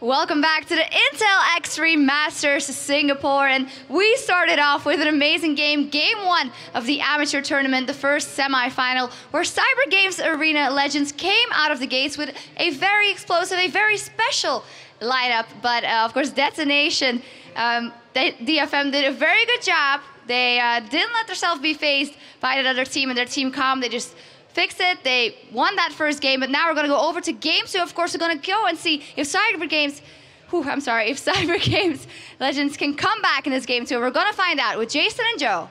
Welcome back to the Intel Extreme Masters Singapore, and we started off with an amazing game, Game 1 of the amateur tournament, the first semi-final, where Cyber Games Arena Legends came out of the gates with a very explosive, a very special lineup. But of course, Detonation, DFM did a very good job. They didn't let themselves be faced by that other team, and their team calm. They just fixed it. They won that first game, but now we're going to go over to Game 2. Of course, we're going to go and see if Cyber Games, if Cyber Games Legends can come back in this Game 2. We're going to find out with Jason and Joe.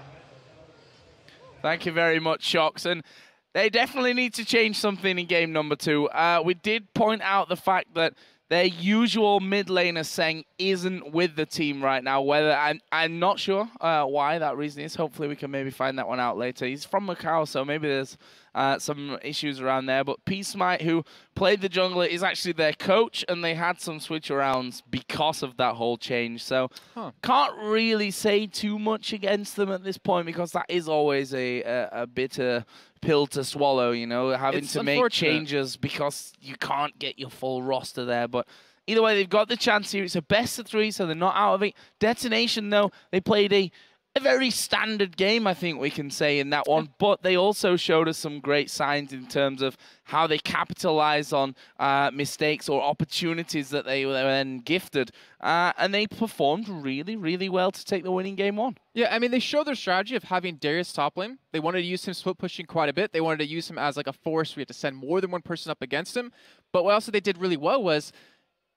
Thank you very much, Shocks. And they definitely need to change something in game number 2. We did point out the fact that their usual mid laner, Seng, isn't with the team right now. Whether I'm not sure why that reason is. Hopefully we can maybe find that one out later. He's from Macau, so maybe there's some issues around there. But Peacemite, who played the jungler, is actually their coach, and they had some switch arounds because of that whole change. So can't really say too much against them at this point, because that is always a bitter pill to swallow, you know, having to make changes because you can't get your full roster there. But either way, they've got the chance here. It's a best of 3, so they're not out of it. Detonation, though, they played a very standard game, I think we can say, in that one. But they also showed us some great signs in terms of how they capitalize on mistakes or opportunities that they were then gifted. And they performed really, really well to take the winning game 1. Yeah, I mean, they showed their strategy of having Darius top lane. They wanted to use him split pushing quite a bit. They wanted to use him as like a force. We had to send more than one person up against him. But what else they did really well was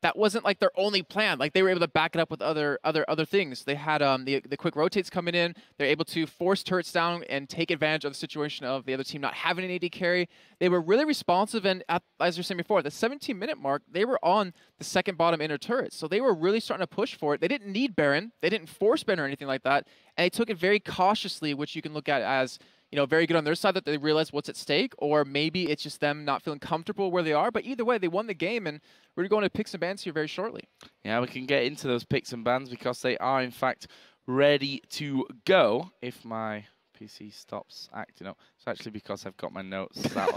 that wasn't like their only plan. Like, they were able to back it up with other things. They had the quick rotates coming in. They're able to force turrets down and take advantage of the situation of the other team not having an AD carry. They were really responsive, and as you were saying before, at the 17-minute mark, they were on the second bottom inner turret. So they were really starting to push for it. They didn't need Baron. They didn't force Baron or anything like that. And they took it very cautiously, which you can look at as, you know, very good on their side, that they realize what's at stake, or maybe it's just them not feeling comfortable where they are. But either way, they won the game, and we're going to picks and bans here very shortly. Yeah, we can get into those picks and bans because they are, in fact, ready to go. If my PC stops acting up, it's actually because I've got my notes sat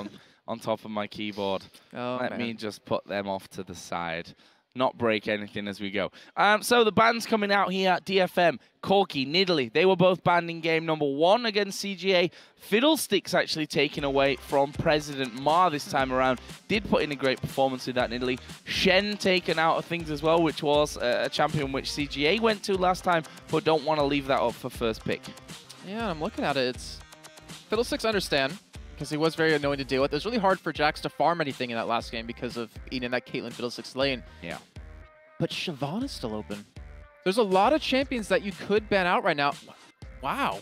on top of my keyboard. Let me just put them off to the side. Not break anything as we go. So the bans coming out here at DFM, Corki, Nidalee, they were both banned in game number 1 against CGA. Fiddlesticks actually taken away from President Ma this time around. Did put in a great performance with that Nidalee. Shen taken out of things as well, which was a champion which CGA went to last time, but don't want to leave that up for first pick. Yeah, I'm looking at it. It's Fiddlesticks, understand, because he was very annoying to deal with. It was really hard for Jax to farm anything in that last game because of eating in that Caitlyn Fiddlesticks lane. Yeah. But Shyvana's still open. There's a lot of champions that you could ban out right now. Wow.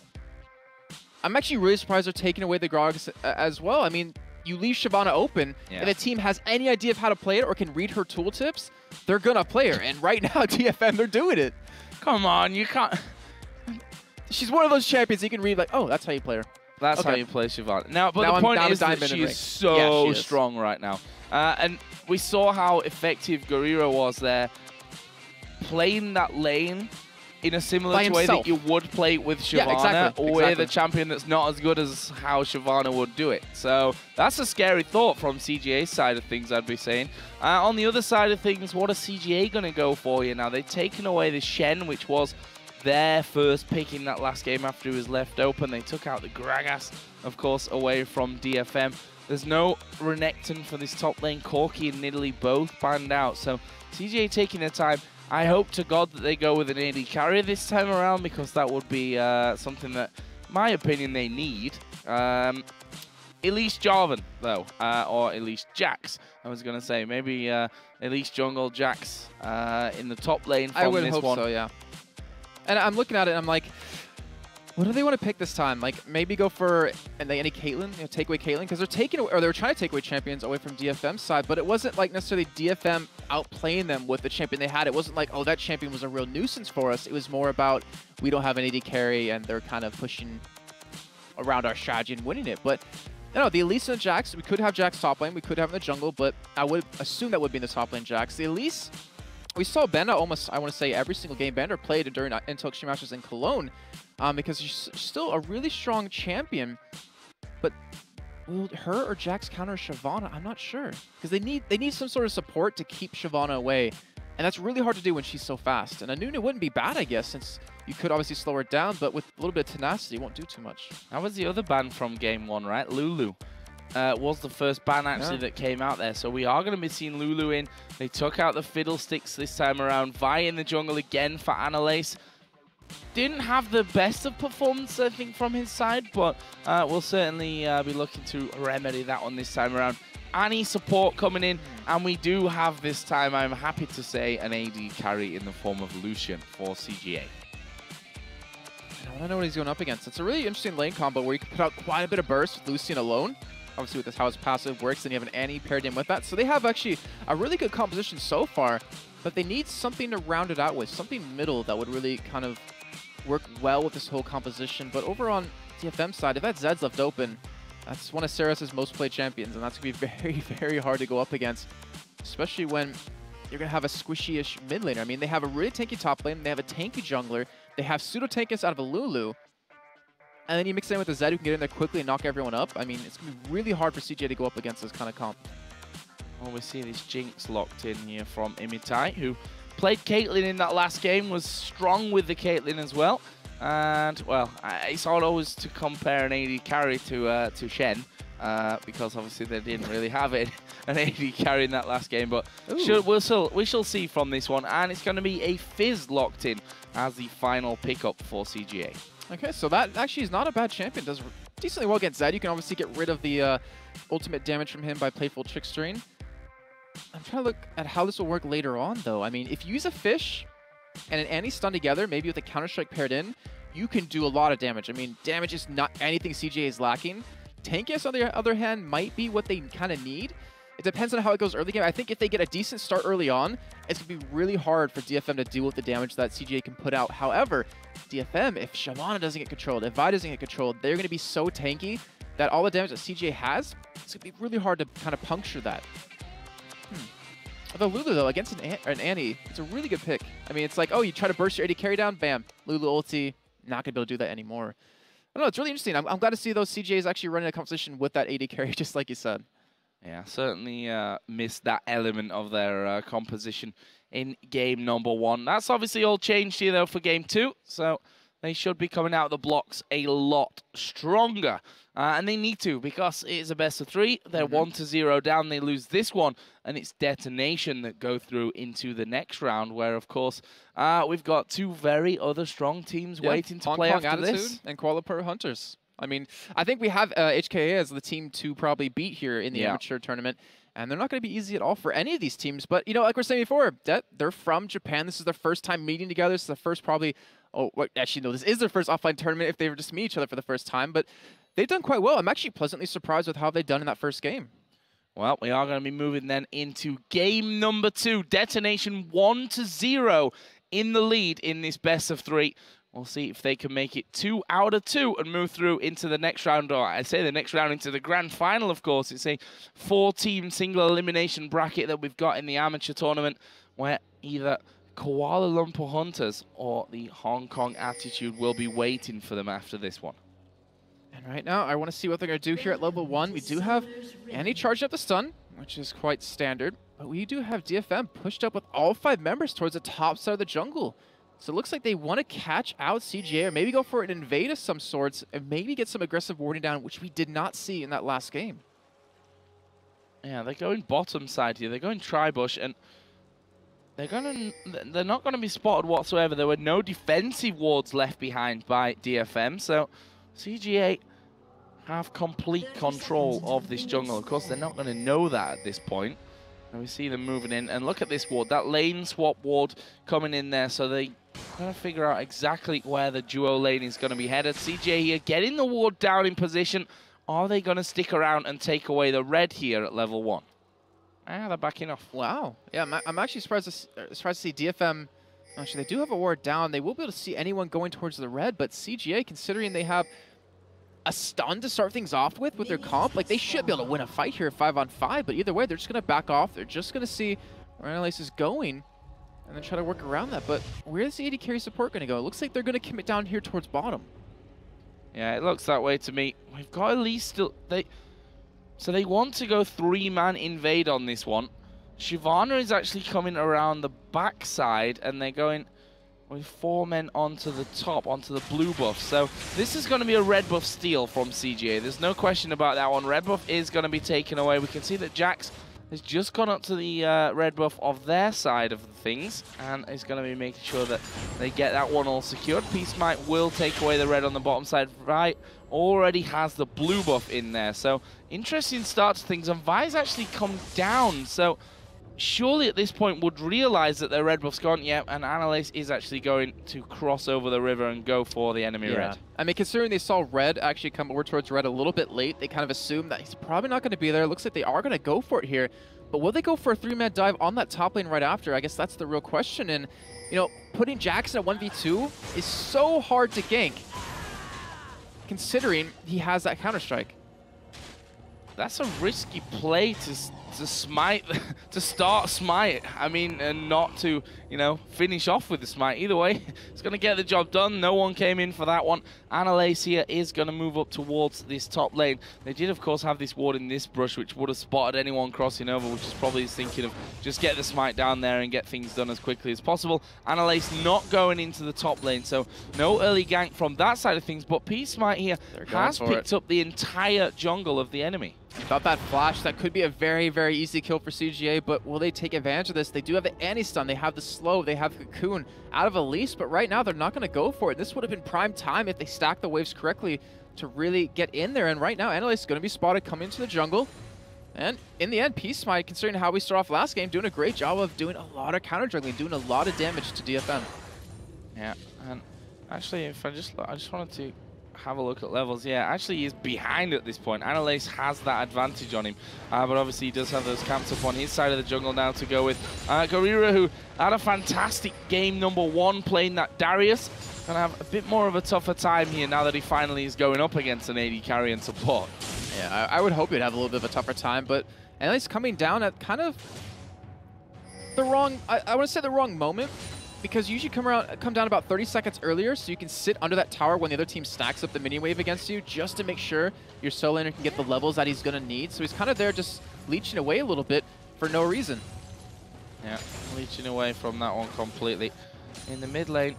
I'm actually really surprised they're taking away the Grogs as well. I mean, you leave Shyvana open, and the team has any idea of how to play it or can read her tooltips, they're going to play her. And right now, DFM, they're doing it. Come on, you can't. She's one of those champions you can read like, oh, that's how you play her. That's how you play Shyvana. Now, but the point is that she is so strong right now. And we saw how effective Guerrero was there, playing that lane in a similar way that you would play with Shyvana, or with a champion that's not as good as how Shyvana would do it. So that's a scary thought from CGA's side of things, I'd be saying. On the other side of things, what are CGA going to go for here now? They've taken away the Shen, which was their first pick in that last game after he was left open. They took out the Gragas, of course, away from DFM. There's no Renekton for this top lane. Corki and Nidalee both banned out. So CGA taking their time. I hope to God that they go with an AD carrier this time around, because that would be something that, in my opinion, they need. Elise Jarvan, though, or Elise Jax. I was going to say, maybe Elise Jungle Jax in the top lane from this one. I would hope so, yeah. And I'm looking at it, and I'm like, what do they want to pick this time? Like, maybe go for any Caitlyn, you know, take away Caitlyn, because they're taking, or they were trying to take away champions away from DFM's side, but it wasn't like necessarily DFM outplaying them with the champion they had. It wasn't like, oh, that champion was a real nuisance for us. It was more about, we don't have an AD carry, and they're kind of pushing around our strategy and winning it. But no, the Elise and the Jax, we could have Jax top lane, we could have in the jungle, but I would assume that would be in the top lane Jax. The Elise, we saw Benda almost, I want to say, every single game Bender played during Intel Extreme Masters in Cologne, because she's still a really strong champion. But will her or Jax counter Shyvana? I'm not sure, because they need some sort of support to keep Shyvana away. And that's really hard to do when she's so fast. And Anuna wouldn't be bad, I guess, since you could obviously slow her down, but with a little bit of tenacity, it won't do too much. That was the other ban from game 1, right? Lulu was the first ban actually that came out there. So we are going to be seeing Lulu in. They took out the Fiddlesticks this time around. Vi in the jungle again for Annalise. Didn't have the best of performance, I think, from his side, but we'll certainly be looking to remedy that one this time around. Annie support coming in, and we do have this time, I'm happy to say, an AD carry in the form of Lucian for CGA. I don't know what he's going up against. It's a really interesting lane combo where you can put out quite a bit of burst with Lucian alone. Obviously, with this how his passive works, and you have an Annie paired in with that. So they have actually a really good composition so far, but they need something to round it out with, something middle that would really kind of work well with this whole composition. But over on DFM side, if that Zed's left open, that's one of Seras's most played champions, and that's going to be very, very hard to go up against, especially when you're going to have a squishy-ish mid laner. I mean, they have a really tanky top lane, they have a tanky jungler, they have pseudo-tankiness out of a Lulu, and then you mix it in with a Zed who can get in there quickly and knock everyone up. I mean, it's going to be really hard for CJ to go up against this kind of comp. Well, we see this Jinx locked in here from Imitai, who played Caitlyn in that last game, was strong with the Caitlyn as well. And, well, it's hard always to compare an AD carry to Shen, because obviously they didn't really have an AD carry in that last game. But we shall see from this one. And it's going to be a Fizz locked in as the final pickup for CGA. Okay, so that actually is not a bad champion. Does decently well against Zed. You can obviously get rid of the ultimate damage from him by playful trickstering. I'm trying to look at how this will work later on, though. I mean, if you use a fish and an Annie stun together, maybe with a Counter-Strike paired in, you can do a lot of damage. I mean, damage is not anything CJ is lacking. Tankiness, on the other hand, might be what they kind of need. It depends on how it goes early game. I think if they get a decent start early on, it's going to be really hard for DFM to deal with the damage that CJ can put out. However, DFM, if Shyvana doesn't get controlled, if Vi doesn't get controlled, they're going to be so tanky that all the damage that CJ has, it's going to be really hard to kind of puncture that. Although Lulu, though, against an Annie, it's a really good pick. I mean, it's like, oh, you try to burst your AD carry down, bam, Lulu ulti, not going to be able to do that anymore. I don't know, it's really interesting. I'm glad to see those CJs actually running a composition with that AD carry, just like you said. Yeah, certainly missed that element of their composition in game number 1. That's obviously all changed here, though, for game 2. So they should be coming out of the blocks a lot stronger. And they need to, because it is a best of 3. They're 1-0 down. They lose this one, and it's Detonation that go through into the next round, where, of course, we've got 2 very other strong teams waiting to play after this. And Kuala Lumpur Hunters. I mean, I think we have HKA as the team to probably beat here in the amateur tournament. And they're not going to be easy at all for any of these teams. But, you know, like we're saying before, they're from Japan. This is their first time meeting together. This is the first probably... Oh, actually, no, this is their first offline tournament if they were just meet each other for the first time. But they've done quite well. I'm actually pleasantly surprised with how they've done in that first game. Well, we are going to be moving then into game number 2. Detonation 1-0 in the lead in this best of 3. We'll see if they can make it 2 out of 2 and move through into the next round, or I say the next round into the grand final, of course. It's a 4-team single elimination bracket that we've got in the amateur tournament, where either Kuala Lumpur Hunters or the Hong Kong Attitude will be waiting for them after this one. And right now, I want to see what they're going to do here at level 1. We do have Annie charged up the stun, which is quite standard, but we do have DFM pushed up with all 5 members towards the top side of the jungle. So it looks like they want to catch out CGA, or maybe go for an invade of some sorts, and maybe get some aggressive warding down, which we did not see in that last game. Yeah, they're going bottom side here. They're going tri-bush, and they're not going to be spotted whatsoever. There were no defensive wards left behind by DFM, so CGA have complete control of this jungle. Of course, they're not going to know that at this point. And we see them moving in, and look at this ward, that lane swap ward coming in there, so they gotta figure out exactly where the duo lane is going to be headed. CJ here getting the ward down in position. Are they going to stick around and take away the red here at level 1? Ah, they're backing off. Wow. Yeah, I'm actually surprised to see DFM. Actually, they do have a ward down. They will be able to see anyone going towards the red, but CGA, considering they have a stun to start things off with their comp, like, they should be able to win a fight here 5-on-5, but either way, they're just going to back off. They're just going to see where Annalise is going and then try to work around that. But where's the AD carry support going to go? It looks like they're going to commit down here towards bottom. Yeah, it looks that way to me. We've got at least still... So they want to go 3-man invade on this one. Shyvana is actually coming around the backside, and they're going with 4 men onto the top, onto the blue buff. So this is going to be a red buff steal from CGA. There's no question about that one. Red buff is going to be taken away. We can see that Jax has just gone up to the red buff of their side of things, and is going to be making sure that they get that one all secured. Peacemite will take away the red on the bottom side. Right already has the blue buff in there. So interesting start to things, and Vi's actually come down. So surely at this point would realize that their red buff's gone. Yep, and Analyse is actually going to cross over the river and go for the enemy red. I mean, considering they saw red actually come over towards red a little bit late, they kind of assumed that he's probably not going to be there. It looks like they are going to go for it here. But will they go for a 3-man dive on that top lane right after? I guess that's the real question. And, you know, putting Jackson at 1v2 is so hard to gank, considering he has that Counter-Strike. That's a risky play to smite, to start smite. I mean, and not to, you know, finish off with the smite. Either way, it's going to get the job done. No one came in for that one. Analyse here is going to move up towards this top lane. They did, of course, have this ward in this brush, which would have spotted anyone crossing over, which is probably thinking of just get the smite down there and get things done as quickly as possible. Analyse not going into the top lane, so no early gank from that side of things, but Peacemite here has picked up the entire jungle of the enemy. Got that flash. That could be a very, very easy kill for CGA, but will they take advantage of this? They do have the anti-stun, they have the slow, they have the cocoon out of Elise, but right now they're not going to go for it. This would have been prime time if they stacked the waves correctly to really get in there, and right now Analyse is going to be spotted coming into the jungle. And in the end, Peacemite, considering how we start off last game, doing a great job of doing a lot of counter juggling, doing a lot of damage to DFM. Yeah, and actually, if I just wanted to have a look at levels. Yeah, actually he's behind at this point. Analyse has that advantage on him, but obviously he does have those camps up on his side of the jungle now to go with. Gorira, who had a fantastic game #1 playing that Darius, gonna have a bit more of a tougher time here now that he finally is going up against an AD carry and support. Yeah, I would hope he'd have a little bit of a tougher time, but Analyse coming down at kind of the wrong, I want to say the wrong moment, because you usually come down about 30 seconds earlier, so you can sit under that tower when the other team stacks up the mini wave against you, just to make sure your solo laner can get the levels that he's going to need. So he's kind of there just leeching away a little bit for no reason. Yeah, leeching away from that one completely. In the mid lane.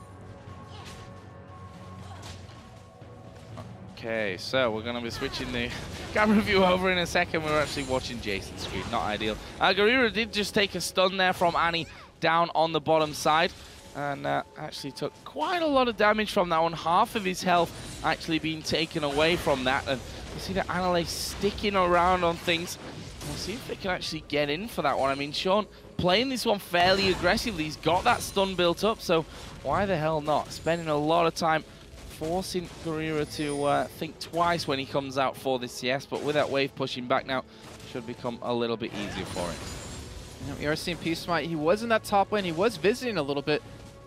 Okay, so we're going to be switching the camera view over in a second. We're actually watching Jason's screen, not ideal. Gorira did just take a stun there from Annie down on the bottom side, and actually took quite a lot of damage from that one. Half of his health actually being taken away from that, and you see the Analyse sticking around on things. We'll see if they can actually get in for that one. I mean, Sean playing this one fairly aggressively. He's got that stun built up, so why the hell not? Spending a lot of time forcing Gorira to think twice when he comes out for this CS, but with that wave pushing back now, should become a little bit easier for him. You know, we are seeing Peacemite. He was in that top lane. He was visiting a little bit,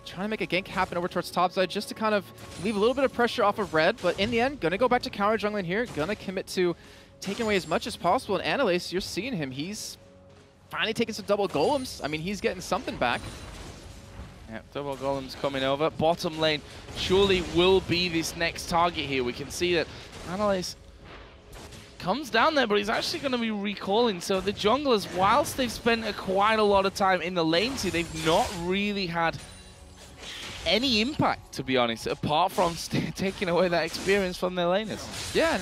trying to make a gank happen over towards top side just to kind of leave a little bit of pressure off of red. But in the end, going to go back to counter jungling here. Going to commit to taking away as much as possible. And Analyse, you're seeing him. He's finally taking some double golems. I mean, he's getting something back. Yeah, double golems coming over. Bottom lane surely will be this next target here. We can see that Analyse comes down there, but he's actually going to be recalling. So the junglers, whilst they've spent quite a lot of time in the lanes here, they've not really had any impact, to be honest, apart from taking away that experience from their laners. Yeah,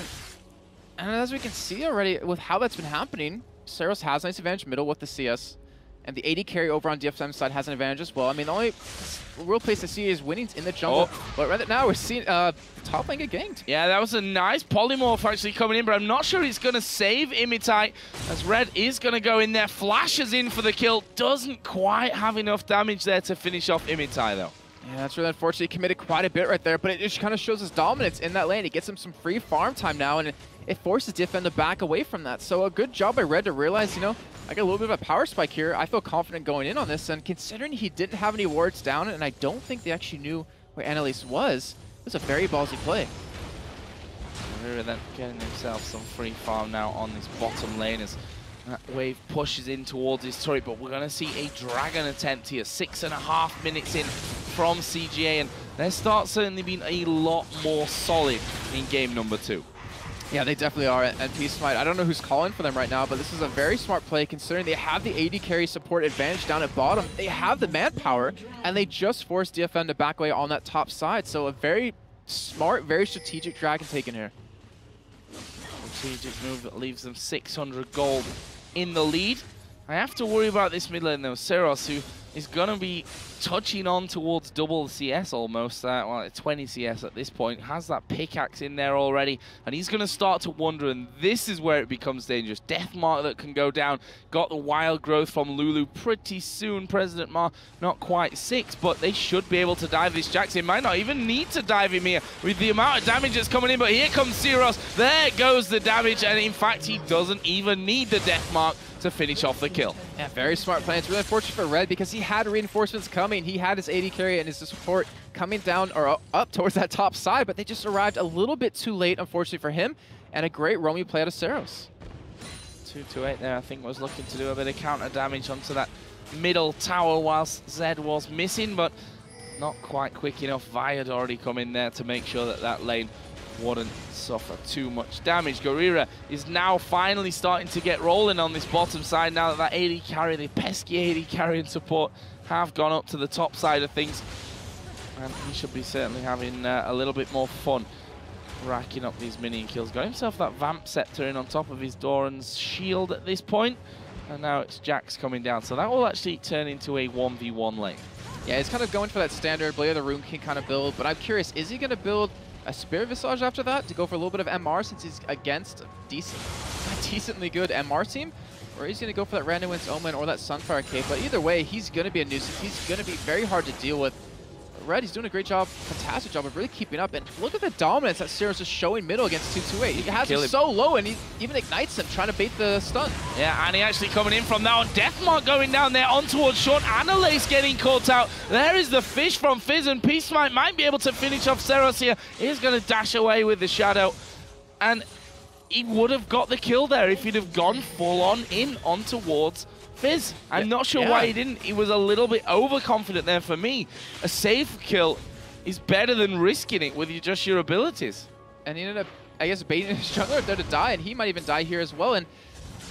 and as we can see already with how that's been happening, Saros has a nice advantage middle with the CS, and the AD carry over on DFM side has an advantage as well. I mean, the only real place to see is winnings in the jungle, but right now we're seeing top lane get ganked. Yeah, that was a nice polymorph actually coming in, but I'm not sure he's going to save Imitai, as Red is going to go in there, flashes in for the kill, doesn't quite have enough damage there to finish off Imitai though. Yeah, that's really unfortunate. He committed quite a bit right there, but it just kind of shows his dominance in that lane. It gets him some free farm time now, and it forces DFM to back away from that. So a good job by Red to realize, you know, I got a little bit of a power spike here. I feel confident going in on this, and considering he didn't have any wards down, and I don't think they actually knew where Analyse was, it was a very ballsy play. Rira then getting himself some free farm now on this bottom lane as that wave pushes in towards his turret, but we're going to see a dragon attempt here. 6.5 minutes in from CGA, and their start certainly been a lot more solid in game #2. Yeah, they definitely are. And Peace Smite, I don't know who's calling for them right now, but this is a very smart play considering they have the AD carry support advantage down at bottom. They have the manpower, and they just forced DFM to back away on that top side. So a very smart, very strategic Dragon taken here. Strategic move that leaves them 600 gold in the lead. I have to worry about this mid lane though. Seros, who is going to be touching on towards double CS almost, well, 20 CS at this point, has that pickaxe in there already, and he's going to start to wonder, and this is where it becomes dangerous. Deathmark that can go down, got the wild growth from Lulu pretty soon. President Ma, not quite 6, but they should be able to dive this Jax. They might not even need to dive him here with the amount of damage that's coming in, but here comes Seros. There goes the damage, and in fact, he doesn't even need the Deathmark to finish off the kill. Yeah, very smart play. It's really unfortunate for Red because he had reinforcements coming. He had his AD carry and his support coming down or up towards that top side, but they just arrived a little bit too late, unfortunately for him, and a great roaming play out of Seros. 2-8 there, I think, was looking to do a bit of counter damage onto that middle tower whilst Zed was missing, but not quite quick enough. Vi had already come in there to make sure that that lane wouldn't suffer too much damage. Gorira is now finally starting to get rolling on this bottom side now that that AD carry, the pesky AD carry and support have gone up to the top side of things. And he should be certainly having a little bit more fun racking up these minion kills. Got himself that Vamp Scepter in on top of his Doran's shield at this point. And now it's Jax coming down. So that will actually turn into a 1v1 lane. Yeah, he's kind of going for that standard Blade of the Rune King kind of build, but I'm curious, is he going to build a Spirit Visage after that to go for a little bit of MR since he's against a decently good MR team? Or he's going to go for that Random Wind's Omen or that Sunfire Cape, but either way, he's going to be a nuisance. He's going to be very hard to deal with. Red, he's doing a great job, fantastic job of really keeping up, and look at the dominance that Seros is showing middle against 2-8. He has him so low, and he even ignites him, trying to bait the stun. Yeah, and he actually coming in from that one. Deathmark going down there on towards Sean. Annalace getting caught out. There is the fish from Fizz, and Peace Smite might be able to finish off Seros here. He's going to dash away with the shadow, and he would have got the kill there if he'd have gone full on in on towards Fizz. I'm not sure why he didn't. He was a little bit overconfident there for me. A safe kill is better than risking it with just your abilities. And he ended up, I guess, baiting his jungler there to die, and he might even die here as well. And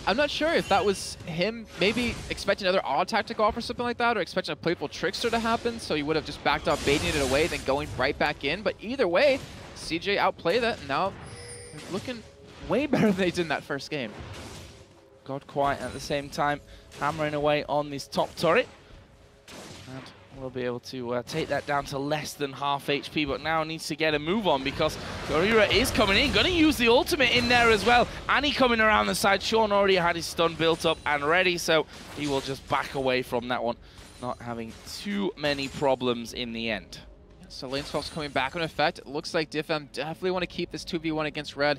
I'm not sure if that was him maybe expecting another odd tactic off or something like that, or expecting a playful trickster to happen, so he would have just backed up, baiting it away, then going right back in. But either way, CJ outplayed that, and now they're looking way better than they did in that first game. God Quiet at the same time hammering away on this top turret, and we'll be able to take that down to less than half HP, but now needs to get a move on because Gorira is coming in, going to use the ultimate in there as well. Annie coming around the side. Sean already had his stun built up and ready, so he will just back away from that one, not having too many problems in the end. So lane swaps coming back in effect. It looks like DFM definitely want to keep this 2v1 against Red.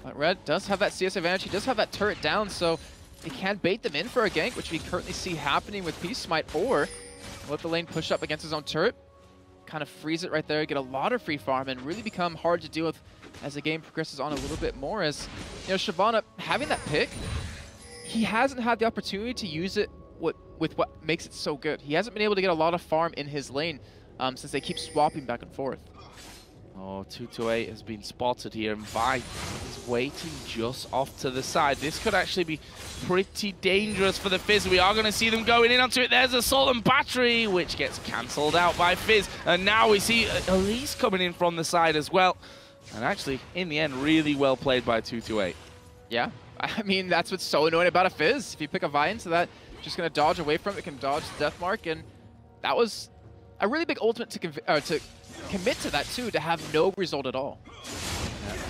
But Red does have that CS advantage. He does have that turret down, so he can bait them in for a gank, which we currently see happening with Peace Smite, or let the lane push up against his own turret, kind of freeze it right there, get a lot of free farm, and really become hard to deal with as the game progresses on a little bit more. As you know, Shyvana having that pick, he hasn't had the opportunity to use it with what makes it so good. He hasn't been able to get a lot of farm in his lane since they keep swapping back and forth. Oh, 2-8 has been spotted here, and Vi is waiting just off to the side. This could actually be pretty dangerous for the Fizz. We are going to see them going in onto it. There's Assault and Battery, which gets cancelled out by Fizz. And now we see Elise coming in from the side as well. And actually, in the end, really well played by 2-8. Yeah, I mean, that's what's so annoying about a Fizz. If you pick a Vi into that, just going to dodge away from it, can dodge the Deathmark, and that was a really big ultimate to commit to that too, to have no result at all.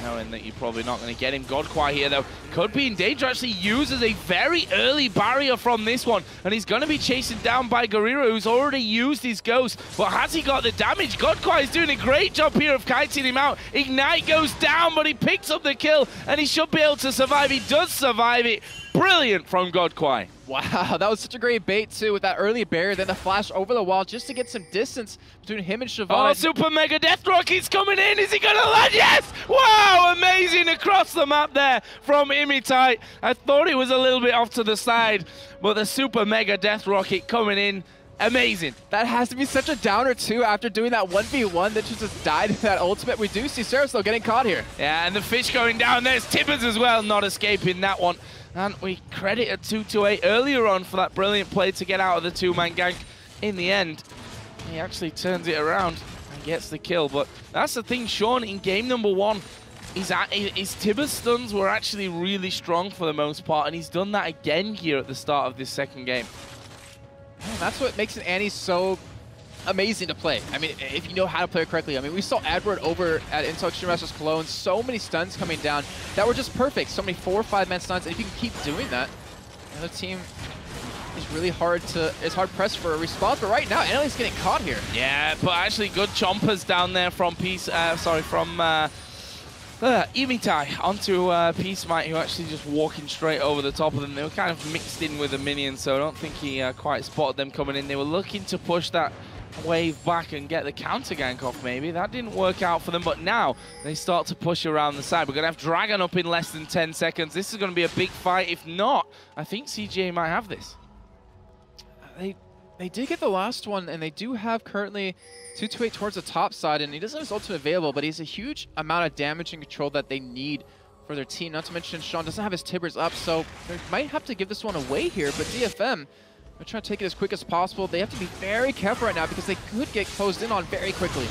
Knowing that you're probably not going to get him. Godquai here, though, could be in danger. Actually uses a very early barrier from this one, and he's going to be chased down by Gorira, who's already used his Ghost. But has he got the damage? Godquai is doing a great job here of kiting him out. Ignite goes down, but he picks up the kill, and he should be able to survive. He does survive it. Brilliant from Godquai. Wow, that was such a great bait too, with that early barrier, then the flash over the wall just to get some distance between him and Shyvana. Oh, Super Mega Death Rocket's coming in. Is he going to land? Yes! Wow, amazing across the map there from Imitai. I thought it was a little bit off to the side, but the Super Mega Death Rocket coming in Amazing. That has to be such a downer too after doing that 1v1 that just died in that ultimate. We do see Seris though getting caught here. Yeah, and the fish going down. There's Tibbers as well, not escaping that one. And we credit a 2-8 earlier on for that brilliant play to get out of the two-man gank. In the end, he actually turns it around and gets the kill. But that's the thing, Sean, in game number 1, his Tibbers stuns were actually really strong for the most part, and he's done that again here at the start of this second game. Man, that's what makes an Annie so amazing to play. I mean, if you know how to play it correctly. I mean, we saw Edward over at Intel Extreme Masters Cologne, so many stuns coming down that were just perfect. So many 4 or 5 man stuns, and if you can keep doing that, the other team is really hard pressed for a response. But right now, Annalise getting caught here. Yeah, but actually good chompers down there from Imitai onto Peace Might, who actually just walking straight over the top of them. They were kind of mixed in with the minions, so I don't think he quite spotted them coming in. They were looking to push that wave back and get the counter gank off maybe. That didn't work out for them, but now they start to push around the side. We're going to have Dragon up in less than 10 seconds. This is going to be a big fight. If not, I think CGA might have this. They did get the last one, and they do have currently 2-8 towards the top side, and he doesn't have his ultimate available, but he's a huge amount of damage and control that they need for their team. Not to mention, Sean doesn't have his Tibbers up, so they might have to give this one away here, but DFM, they're trying to take it as quick as possible. They have to be very careful right now because they could get closed in on very quickly.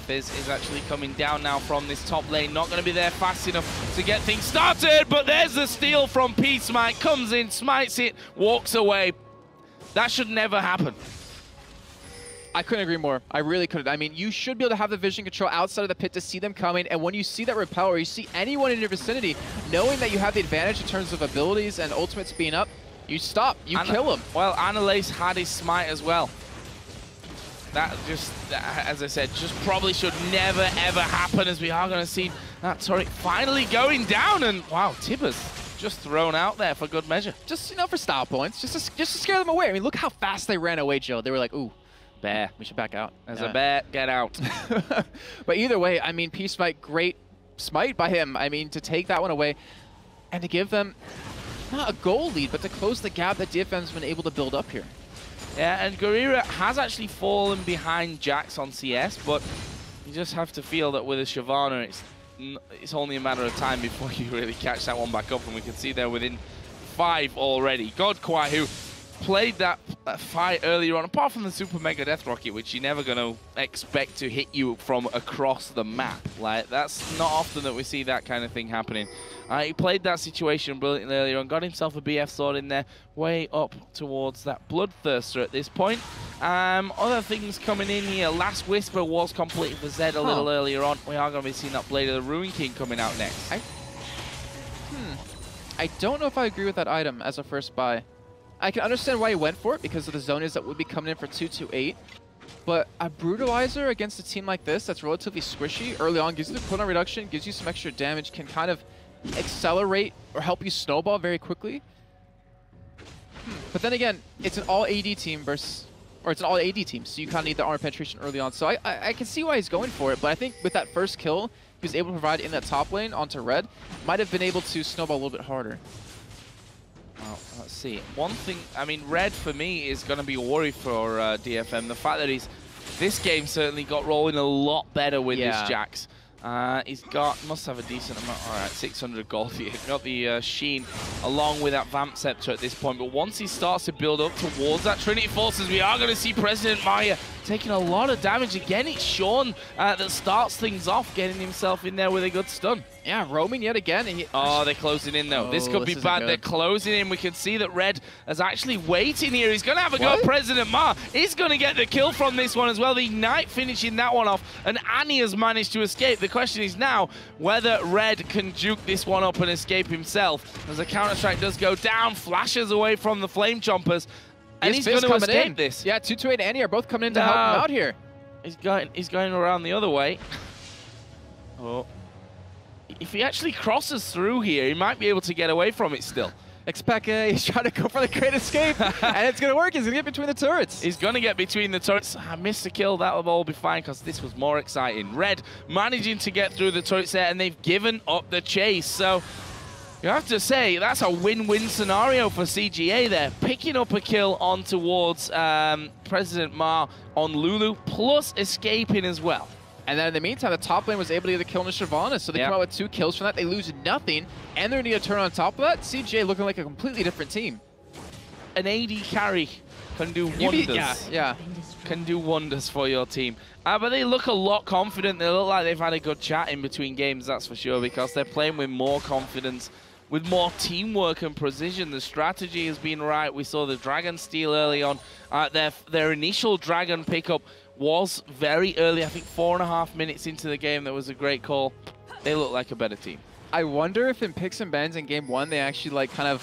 Fizz is actually coming down now from this top lane. Not going to be there fast enough to get things started, but there's the steal from Peace Might. Comes in, smites it, walks away. That should never happen. I couldn't agree more. I really couldn't. I mean, you should be able to have the vision control outside of the pit to see them coming, and when you see that repel or you see anyone in your vicinity, knowing that you have the advantage in terms of abilities and ultimates being up, you stop, you kill him. Well, Annalise had his smite as well. That just, as I said, just probably should never ever happen, as we are going to see that turret finally going down, and wow, Tibbers just thrown out there for good measure. Just, you know, for style points, just to scare them away. I mean, look how fast they ran away, Joe. They were like, ooh, bear, we should back out. There's a bear, get out. But either way, I mean, Peace Might, great smite by him. I mean, to take that one away and to give them not a goal lead, but to close the gap that DFM's been able to build up here. Yeah, and Guerrera has actually fallen behind Jax on CS, but you just have to feel that with a Shyvana, it's only a matter of time before you really catch that one back up, and we can see they're within 5 already. Godquai, who played that fight earlier on, apart from the Super Mega Death Rocket, which you're never going to expect to hit you from across the map. Like, that's not often that we see that kind of thing happening. He played that situation brilliantly earlier on, got himself a BF sword in there, way up towards that Bloodthirster at this point. Other things coming in here. Last Whisper was completed for Zed a little earlier on. We are going to be seeing that Blade of the Ruin King coming out next. I don't know if I agree with that item as a first buy. I can understand why he went for it because of the zonies that would be coming in for 2-8. But a Brutalizer against a team like this that's relatively squishy early on gives you the cooldown reduction, gives you some extra damage, can kind of accelerate or help you snowball very quickly. But then again, it's an all AD team versus, or it's an all AD team, so you kind of need the armor penetration early on. So I can see why he's going for it, but I think with that first kill he was able to provide in that top lane onto Red, might have been able to snowball a little bit harder. Well, let's see. One thing, I mean, Red for me is going to be a worry for DFM. The fact that this game certainly got rolling a lot better with his Jax. He's must have a decent amount. All right, 600 gold here. Got the Sheen along with that Vamp Scepter at this point. But once he starts to build up towards that Trinity Forces, we are going to see President Maya taking a lot of damage. Again, it's Sean that starts things off, getting himself in there with a good stun. Yeah, roaming yet again. And oh, they're closing in, though. This could be bad. They're closing in. We can see that Red is actually waiting here. He's going to have a go at President Ma. He's going to get the kill from this one as well. The Ignite finishing that one off. And Annie has managed to escape. The question is now whether Red can juke this one up and escape himself. As the Counter-Strike does go down, flashes away from the Flame Chompers. And he's going to escape this. Yeah, 2-8 and Annie are both coming in to help him out here. He's going around the other way. Oh. If he actually crosses through here, he might be able to get away from it still. Xpeka, he's trying to go for the great escape, and it's going to work. He's going to get between the turrets. He's going to get between the turrets. I missed the kill. That will all be fine because this was more exciting. Red managing to get through the turrets there, and they've given up the chase. So You have to say, that's a win-win scenario for CGA there. Picking up a kill on towards President Ma on Lulu, plus escaping as well. And then in the meantime, the top lane was able to get a kill on Shyvana, so they come out with 2 kills from that. They lose nothing, and they're going to turn on top of that. CGA looking like a completely different team. An AD carry can do wonders. Yeah. Can do wonders for your team. But they look a lot confident. They look like they've had a good chat in between games, that's for sure, because they're playing with more confidence, with more teamwork and precision. The strategy has been right. We saw the Dragon steal early on. Their initial Dragon pickup was very early, I think 4.5 minutes into the game. That was a great call. They look like a better team. I wonder if in picks and bans in game 1, they actually like kind of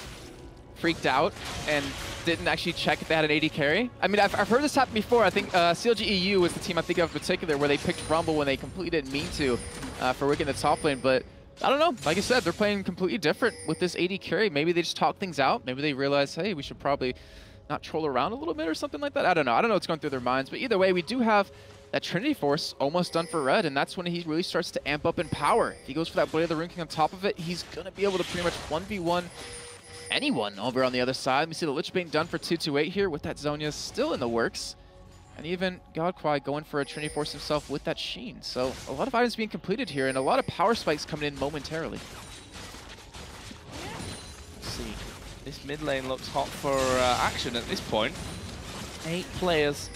freaked out and didn't actually check if they had an AD carry. I mean, I've heard this happen before. I think CLG EU was the team I think of in particular where they picked Rumble when they completely didn't mean to for Wicked in the top lane. But I don't know. Like I said, they're playing completely different with this AD carry. Maybe they just talk things out. Maybe they realize, hey, we should probably not troll around a little bit or something like that. I don't know. I don't know what's going through their minds. But either way, we do have that Trinity Force almost done for Red, and that's when he really starts to amp up in power. If he goes for that Blade of the Rune King on top of it, he's going to be able to pretty much 1v1 anyone over on the other side. We see the Lich Bane done for 228 here with that Zhonya still in the works. And even Godquai going for a Trinity Force himself with that Sheen. So a lot of items being completed here and a lot of power spikes coming in momentarily. Let's see. This mid lane looks hot for action at this point. 8 players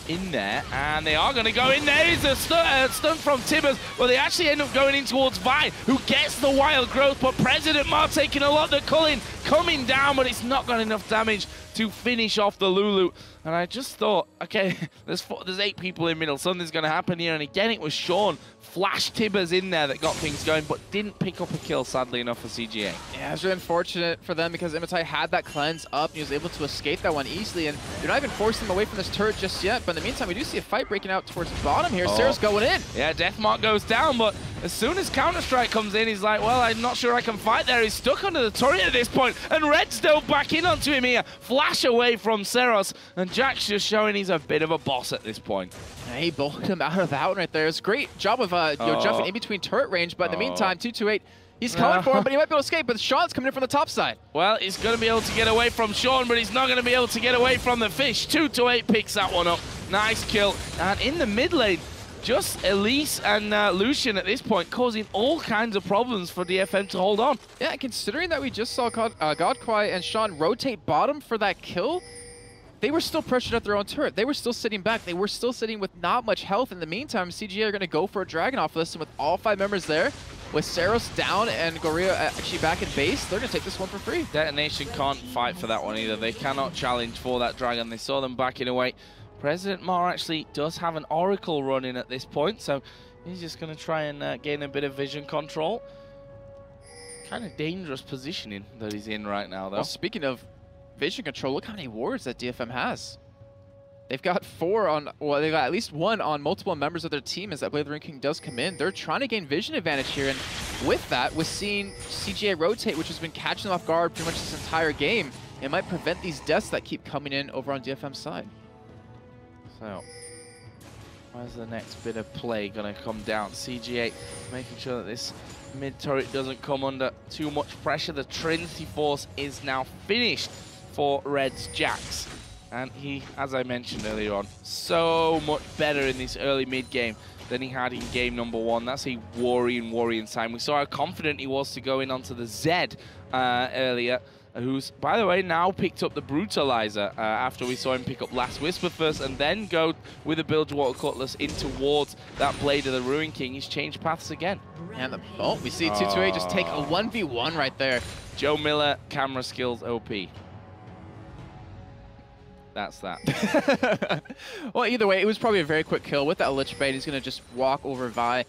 in there, and they are going to go in there. It's a stun from Tibbers, but they actually end up going in towards Vi, who gets the wild growth, but President Ma taking a lot. The culling coming down, but it's not got enough damage to finish off the Lulu. And I just thought, okay, there's 8 people in middle. Something's going to happen here. And again, it was Sean Flash Tibbers in there that got things going, but didn't pick up a kill, sadly enough, for CGA. Yeah, it's really unfortunate for them because Imitai had that cleanse up and he was able to escape that one easily. And they're not even forcing him away from this turret just yet. But in the meantime, we do see a fight breaking out towards the bottom here. Sarah's going in. Yeah, Deathmark goes down, but as soon as Counter-Strike comes in, he's like, well, I'm not sure I can fight there. He's stuck under the turret at this point, and Red's dove back in onto him here. Flash away from Seros, and Jack's just showing he's a bit of a boss at this point. Yeah, he bulked him out of that one right there. It's a great job of jumping in between turret range, but in the meantime, 228, he's coming for him, but he might be able to escape, but Sean's coming in from the top side. Well, he's going to be able to get away from Sean, but he's not going to be able to get away from the fish. 228 picks that one up. Nice kill. And in the mid lane, just Elise and Lucian at this point causing all kinds of problems for DFM to hold on. Yeah, considering that we just saw Godquai and Sean rotate bottom for that kill, they were still pressured at their own turret. They were still sitting back. They were still sitting with not much health. In the meantime, CGA are going to go for a Dragon off this, and with all 5 members there, with Saros down and Goria actually back in base, they're going to take this one for free. Detonation can't fight for that one either. They cannot challenge for that Dragon. They saw them backing away. President Ma actually does have an Oracle running at this point, so he's just going to try and gain a bit of vision control. Kind of dangerous positioning that he's in right now, though. Well, speaking of vision control, look how many wards that DFM has. They've got 4 on, well, they've got at least 1 on multiple members of their team as that Blade of the Rune King does come in. They're trying to gain vision advantage here, and with that, with seeing CGA rotate, which has been catching them off guard pretty much this entire game, it might prevent these deaths that keep coming in over on DFM's side. So, where's the next bit of play going to come down? CGA making sure that this mid turret doesn't come under too much pressure. The Trinity Force is now finished for Red's Jax. And he, as I mentioned earlier on, so much better in this early mid game than he had in game number 1. That's a worrying sign. We saw how confident he was to go in onto the Zed earlier, who's, by the way, now picked up the Brutalizer after we saw him pick up Last Whisper first and then go with the Bilgewater Cutlass in towards that Blade of the Ruin King. He's changed paths again. And we see 228 just take a 1v1 right there. Joe Miller, camera skills OP. That's that. Well, either way, it was probably a very quick kill. With that Lich Bait, he's going to just walk over Vi.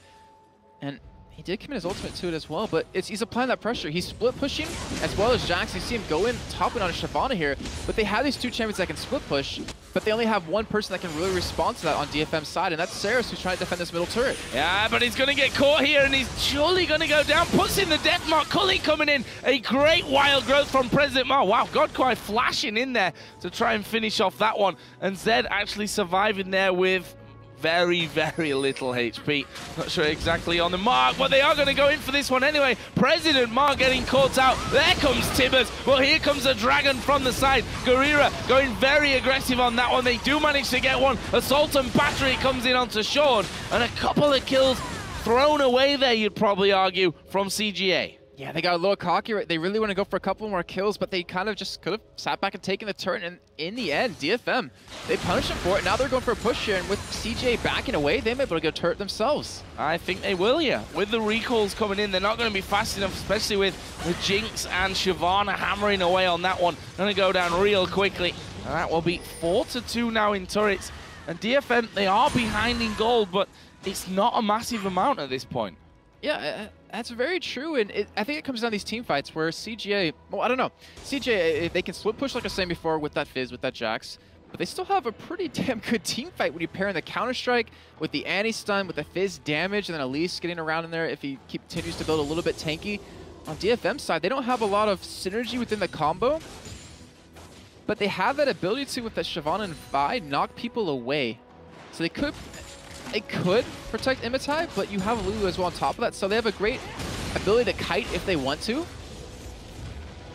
And he did commit his ultimate to it as well, but he's applying that pressure. He's split pushing as well as Jax. You see him go in, topping on Shyvana here, but they have these 2 champions that can split push, but they only have 1 person that can really respond to that on DFM's side, and that's Saros, who's trying to defend this middle turret. Yeah, but he's going to get caught here, and he's surely going to go down. Puts in the death mark. Cully coming in. A great wild growth from President Ma. Wow, Godquai flashing in there to try and finish off that one. And Zed actually surviving there with very, very little HP. Not sure exactly on the mark, but they are going to go in for this one anyway. President Mark getting caught out. There comes Tibbers. Well, here comes a dragon from the side. Guerrera going very aggressive on that one. They do manage to get one. Assault and battery comes in onto Sean, and a couple of kills thrown away there, you'd probably argue, from CGA. Yeah, they got a little cocky. They really want to go for a couple more kills, but they kind of just could have sat back and taken the turn. And in the end, DFM, they punished them for it. Now they're going for a push here, and with CJ backing away, they may be able to get a turret themselves. I think they will, yeah. With the recalls coming in, they're not going to be fast enough, especially with the Jinx and Shyvana hammering away on that one. Going to go down real quickly. And that will be 4-2 now in turrets. And DFM, they are behind in gold, but it's not a massive amount at this point. Yeah, that's very true, and I think it comes down to these team fights where CGA, well, I don't know. CGA, they can split push like I was saying before with that Fizz, with that Jax, but they still have a pretty damn good team fight when you pair in the Counter-Strike with the anti-stun, with the Fizz damage, and then Elise getting around in there if he continues to build a little bit tanky. On DFM's side, they don't have a lot of synergy within the combo, but they have that ability to, with that Shyvana and Vi, knock people away. So they could protect Imitai, but you have Lulu as well on top of that, so they have a great ability to kite if they want to.